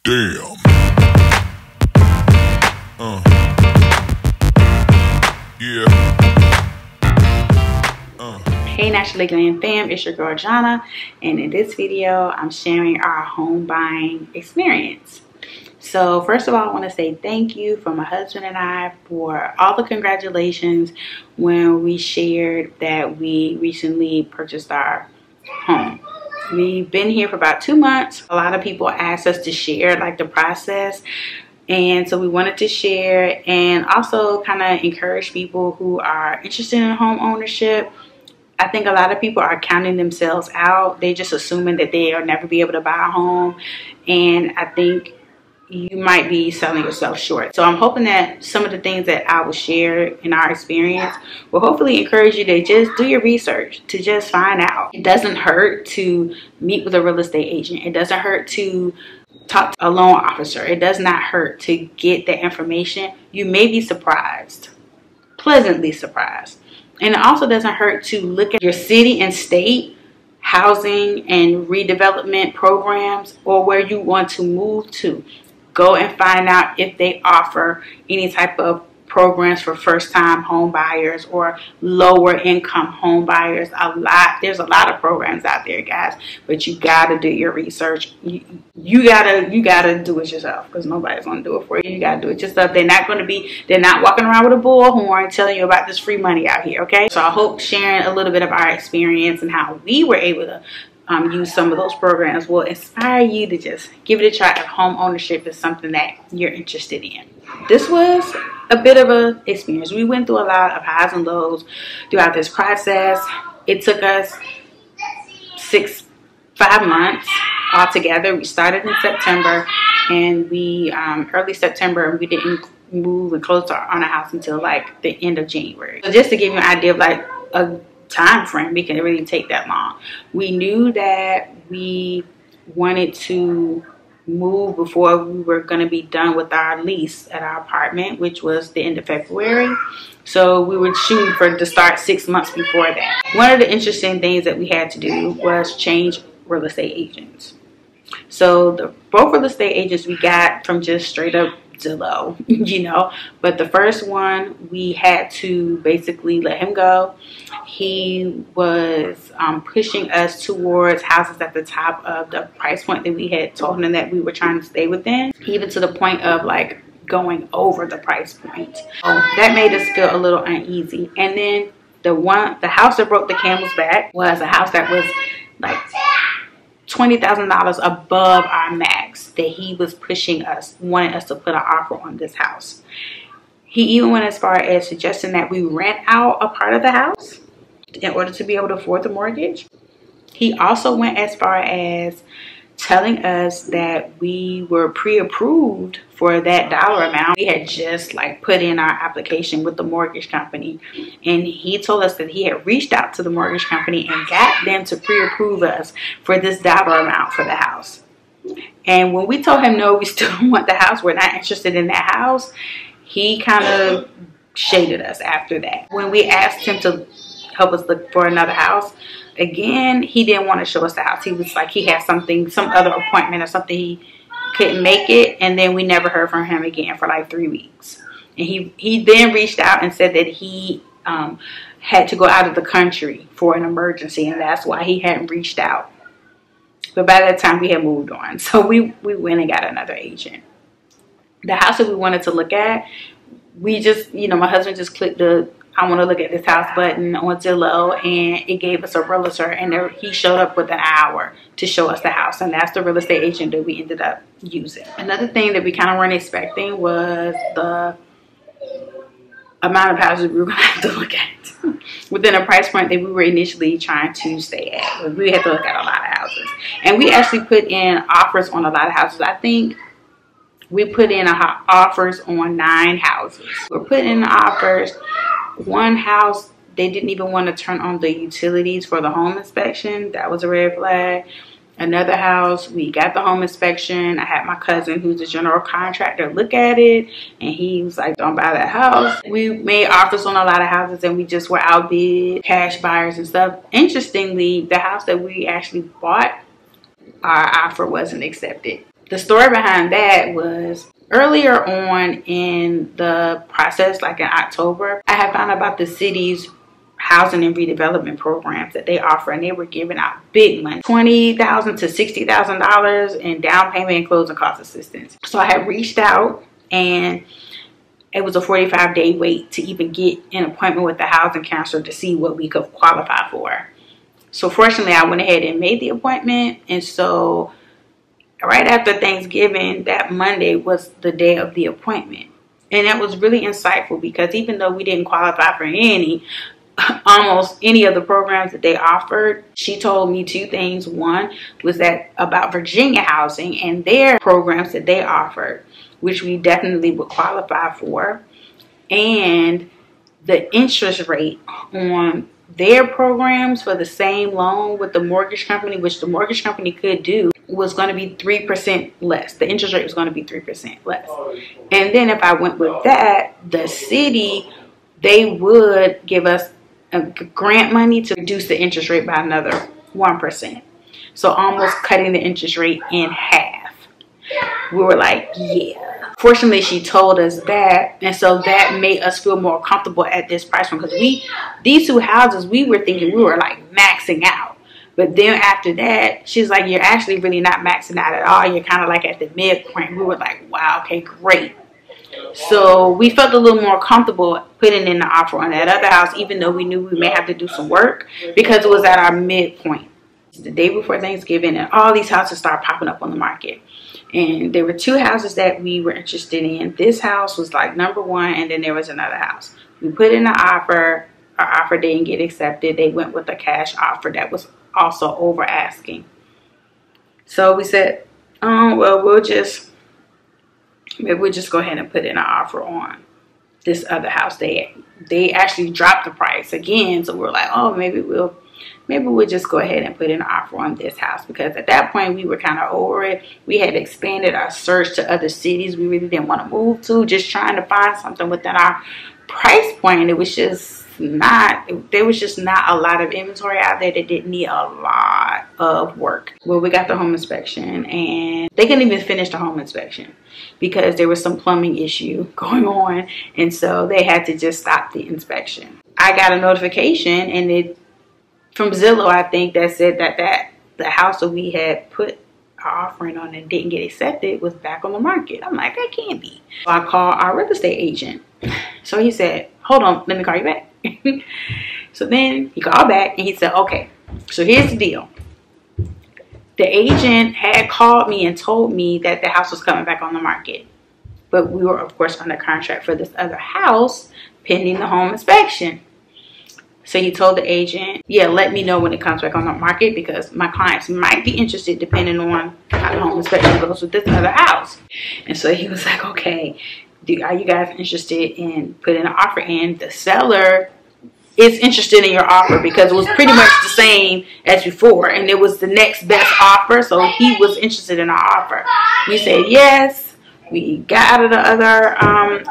Damn. Yeah. Hey Naturally Glam fam, it's your girl Jana, and in this video I'm sharing our home buying experience. So first of all, I want to say thank you from my husband and I for all the congratulations when we shared that we recently purchased our home. We've been here for about 2 months. A lot of people asked us to share like the process, and so we wanted to share and also kind of encourage people who are interested in home ownership. I think a lot of people are counting themselves out. They're just assuming that they'll never be able to buy a home, and I think you might be selling yourself short. So I'm hoping that some of the things that I will share in our experience will hopefully encourage you to just do your research, to just find out. It doesn't hurt to meet with a real estate agent. It doesn't hurt to talk to a loan officer. It does not hurt to get the information. You may be surprised, pleasantly surprised. And it also doesn't hurt to look at your city and state housing and redevelopment programs, or where you want to move to. Go and find out if they offer any type of programs for first-time home buyers or lower income home buyers. There's a lot of programs out there, guys, but you gotta do your research. You gotta do it yourself, because nobody's gonna do it for you. You gotta do it yourself. They're not walking around with a bullhorn telling you about this free money out here, okay? So I hope sharing a little bit of our experience and how we were able to use some of those programs will inspire you to just give it a try if home ownership is something that you're interested in. This was a bit of an experience. We went through a lot of highs and lows throughout this process. It took us 5 months altogether. We started in September, and we early September, and we didn't move and close on our house until like the end of January. So just to give you an idea of like a time frame, it can really take that long. We knew that we wanted to move before we were going to be done with our lease at our apartment, which was the end of February. So we were shooting for to start 6 months before that. One of the interesting things that we had to do was change real estate agents. So both real estate agents we got from just straight up Zillow, you know, but the first one we had to basically let him go. He was pushing us towards houses at the top of the price point that we had told him that we were trying to stay within, even to the point of like going over the price point. That made us feel a little uneasy. And then the house that broke the camel's back was a house that was like $20,000 above our max that he was pushing us, wanting us to put an offer on this house. He even went as far as suggesting that we rent out a part of the house in order to be able to afford the mortgage. He also went as far as telling us that we were pre-approved for that dollar amount. We had just like put in our application with the mortgage company, and he told us that he had reached out to the mortgage company and got them to pre-approve us for this dollar amount for the house. And when we told him no, we still don't want the house, we're not interested in that house, he kind of shaded us after that. When we asked him to help us look for another house, again, he didn't want to show us the house. He was like, he had some other appointment or something, he couldn't make it. And then we never heard from him again for like 3 weeks. And he then reached out and said that he had to go out of the country for an emergency, and that's why he hadn't reached out. But by that time we had moved on, so we went and got another agent. The house that we wanted to look at, we just, you know, my husband just clicked the I want to look at this house button on Zillow, and it gave us a realtor, and he showed up within an hour to show us the house, and that's the real estate agent that we ended up using. Another thing that we kind of weren't expecting was the amount of houses we were going to have to look at within a price point that we were initially trying to stay at. We had to look at a lot of houses, and we actually put in offers on a lot of houses. I think we put in offers on 9 houses. We're putting in offers. One house, they didn't even want to turn on the utilities for the home inspection. That was a red flag. Another house, we got the home inspection. I had my cousin, who's a general contractor, look at it, and he was like, don't buy that house. We made offers on a lot of houses, and we just were outbid, cash buyers and stuff. Interestingly, the house that we actually bought, our offer wasn't accepted. The story behind that was earlier on in the process, like in October, I had found out about the city's housing and redevelopment programs that they offer, and they were giving out big money, $20,000 to $60,000 in down payment and closing cost assistance. So I had reached out, and it was a 45-day wait to even get an appointment with the housing counselor to see what we could qualify for. So fortunately, I went ahead and made the appointment, and so right after Thanksgiving, that Monday was the day of the appointment. And that was really insightful, because even though we didn't qualify for almost any of the programs that they offered, she told me two things. One was that about Virginia housing and their programs that they offered, which we definitely would qualify for, and the interest rate on their programs for the same loan with the mortgage company, which the mortgage company could do, was going to be 3% less. The interest rate was going to be 3% less. And then if I went with that, the city, they would give us a grant money to reduce the interest rate by another 1%. So almost cutting the interest rate in half. We were like, yeah. Fortunately, she told us that, and so that made us feel more comfortable at this price point, because these two houses, we were thinking we were like maxing out. But then after that, she's like, you're actually really not maxing out at all. You're kind of like at the midpoint. We were like, wow, okay, great. So we felt a little more comfortable putting in the offer on that other house, even though we knew we may have to do some work, because it was at our midpoint. The day before Thanksgiving, and all these houses started popping up on the market. And there were two houses that we were interested in. This house was like number one, and then there was another house. We put in the offer. Our offer didn't get accepted. They went with a cash offer that was also over asking. So we said, oh, well, we'll just go ahead and put in an offer on this other house. They actually dropped the price again. So we're like, oh, maybe we'll just go ahead and put in an offer on this house, because at that point we were kind of over it. We had expanded our search to other cities we really didn't want to move to, just trying to find something within our price point. It was just there was just not a lot of inventory out there that didn't need a lot of work. Well, we got the home inspection, and they couldn't even finish the home inspection because there was some plumbing issue going on, and so they had to just stop the inspection. I got a notification, and it from Zillow, I think, that said that the house that we had put our offering on and didn't get accepted was back on the market. I'm like, that can't be. So I called our real estate agent. So he said, hold on, let me call you back. So then he called back, and he said, okay, so here's the deal. The agent had called me and told me that the house was coming back on the market, but we were, of course, under contract for this other house pending the home inspection. So he told the agent, yeah, let me know when it comes back on the market, because my clients might be interested depending on how the home inspection goes with this other house. And so he was like, okay, are you guys interested in putting an offer in? The seller is interested in your offer because it was pretty much the same as before, and it was the next best offer. So he was interested in our offer. We said yes. We got out of the other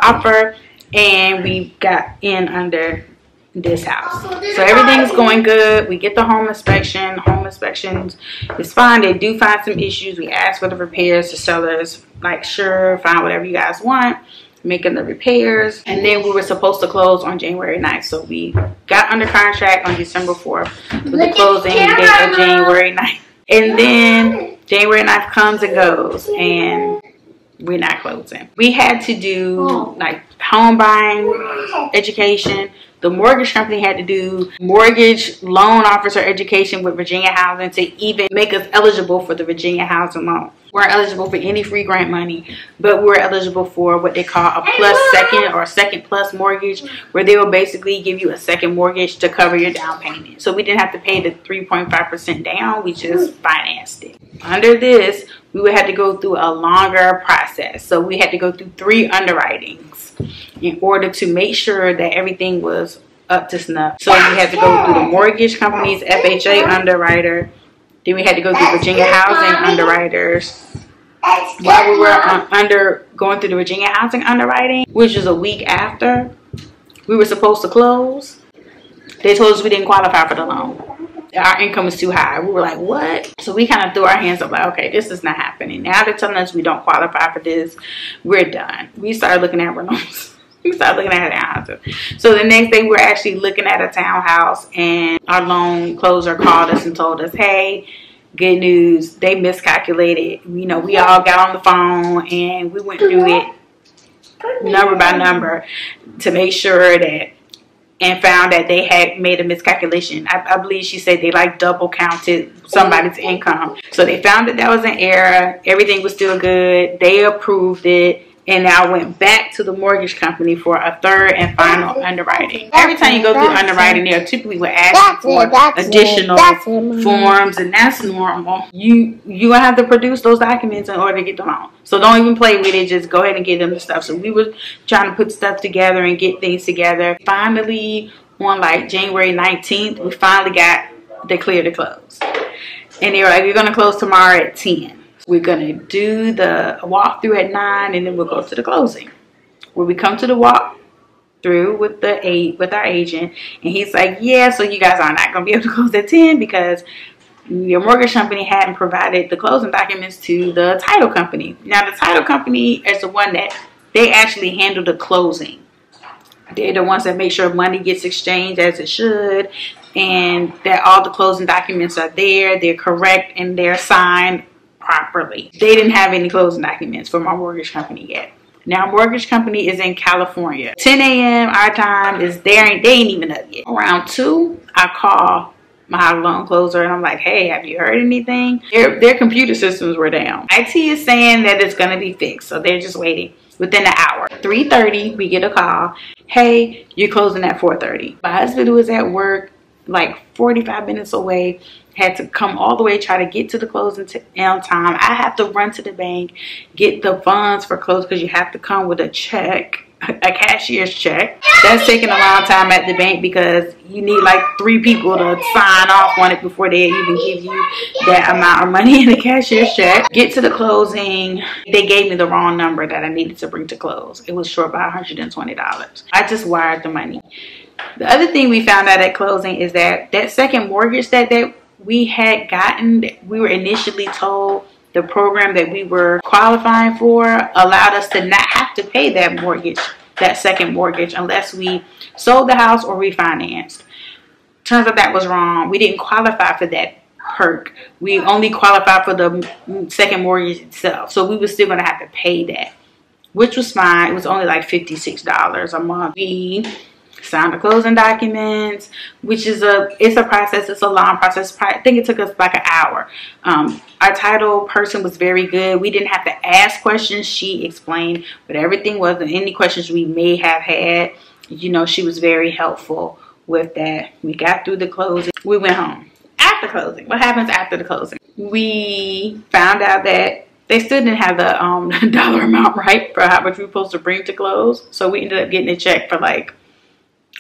offer, and we got in under this house. So everything's going good. We get the home inspection. Home inspections is fine. They do find some issues. We ask for the repairs. The seller's like, sure, find whatever you guys want, making the repairs. And then we were supposed to close on January 9th. So we got under contract on December 4th with the closing date of January 9th. And then January 9th comes and goes, and we're not closing. We had to do like home buying education. The mortgage company had to do mortgage loan officer education with Virginia Housing to even make us eligible for the Virginia Housing loan. We're eligible for any free grant money, but we're eligible for what they call a plus second or a second plus mortgage, where they will basically give you a second mortgage to cover your down payment. So we didn't have to pay the 3.5% down, we just financed it. Under this, we would have to go through a longer process. So we had to go through 3 underwritings in order to make sure that everything was up to snuff. So we had to go through the mortgage company's FHA underwriter. Then we had to go through Virginia Housing underwriters. While we were going through the Virginia Housing underwriting, which was a week after we were supposed to close, they told us we didn't qualify for the loan. our income was too high. We were like, what? So we kind of threw our hands up like, okay, this is not happening. Now they're telling us we don't qualify for this. We're done. We started looking at loans. We started looking at houses. So the next day, we're actually looking at a townhouse, and our loan closer called us and told us, hey, good news, they miscalculated. You know, we all got on the phone and we went through it number by number to make sure that, and found that they had made a miscalculation. I believe she said they like double counted somebody's income. So they found that that was an error. Everything was still good. They approved it. And now went back to the mortgage company for a third and final underwriting. Every time you go through underwriting, they'll typically will ask you for additional forms, and that's normal. You will have to produce those documents in order to get the loan. So don't even play with it. Just go ahead and get them the stuff. So we were trying to put stuff together and get things together. Finally, on like January 19th, we finally got the clear to close. And they were like, "You're gonna close tomorrow at 10. We're going to do the walkthrough at 9, and then we'll go to the closing." When we come to the walkthrough with our agent, and he's like, yeah, so you guys are not going to be able to close at 10 because your mortgage company hadn't provided the closing documents to the title company. Now, the title company is the one that they actually handle the closing. They're the ones that make sure money gets exchanged as it should, and that all the closing documents are there, they're correct, and they're signed properly. They didn't have any closing documents for my mortgage company yet. Now, mortgage company is in California. 10 a.m. our time is there. They ain't even up yet. Around 2, I call my loan closer and I'm like, hey, have you heard anything? Their computer systems were down. IT is saying that it's going to be fixed, so they're just waiting. Within an hour, 3:30, we get a call. Hey, you're closing at 4:30. My husband was at work like 45 minutes away, had to come all the way, try to get to the closing on time. I have to run to the bank, get the funds for close, because you have to come with a check, a cashier's check. That's taking a long time at the bank because you need like 3 people to sign off on it before they even give you that amount of money in the cashier's check. Get to the closing. They gave me the wrong number that I needed to bring to close. It was short by $120. I just wired the money. The other thing we found out at closing is that that second mortgage that we had gotten, we were initially told the program that we were qualifying for allowed us to not have to pay that mortgage, that second mortgage, unless we sold the house or refinanced. Turns out that was wrong. We didn't qualify for that perk. We only qualified for the second mortgage itself. So we were still going to have to pay that, which was fine. It was only like $56 a month. We signed the closing documents, which is it's a process. It's a long process. I think it took us like an hour. Our title person was very good. We didn't have to ask questions. She explained what everything was, and any questions we may have had, you know, she was very helpful with that. We got through the closing. We went home. After closing, what happens after the closing? We found out that they still didn't have the dollar amount right for how much we were supposed to bring to close. So we ended up getting a check for like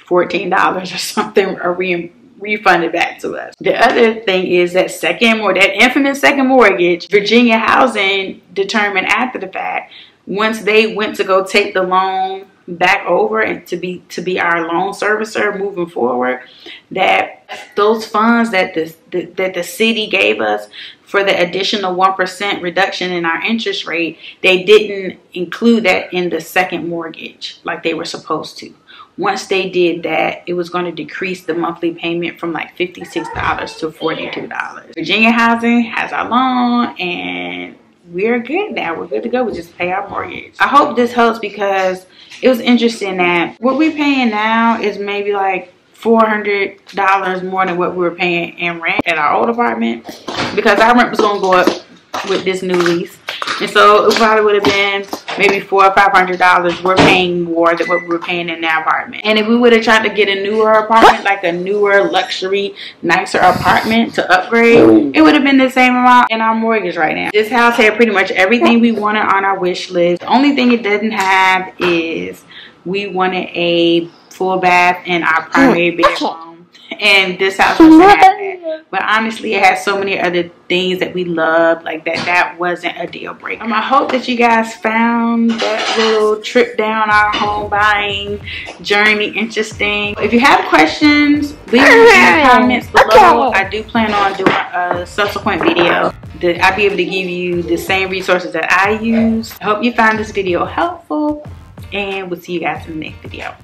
$14 or something, or refunded back to us. The other thing is that that infamous second mortgage, Virginia Housing determined after the fact, once they went to go take the loan back over and to be our loan servicer moving forward, that those funds that the city gave us for the additional 1% reduction in our interest rate, they didn't include that in the second mortgage like they were supposed to. Once they did that, it was going to decrease the monthly payment from like $56 to $42. Virginia Housing has our loan, and we're good now. We're good to go. We just pay our mortgage. I hope this helps, because it was interesting that what we're paying now is maybe like $400 more than what we were paying in rent at our old apartment, because our rent was going to go up with this new lease. And so it probably would have been maybe $400 or $500. We're paying more than what we were paying in that apartment. And if we would have tried to get a newer apartment, like a newer, luxury, nicer apartment to upgrade, it would have been the same amount in our mortgage right now. This house had pretty much everything we wanted on our wish list. The only thing it doesn't have is we wanted a full bath in our primary bedroom. and this house doesn't have that. But honestly, it has so many other things that we love, like that wasn't a deal breaker. I hope that you guys found that little trip down our home buying journey interesting. If you have questions, leave them in the comments below. I do plan on doing a subsequent video that I'll be able to give you the same resources that I use. I hope you found this video helpful, and we'll see you guys in the next video.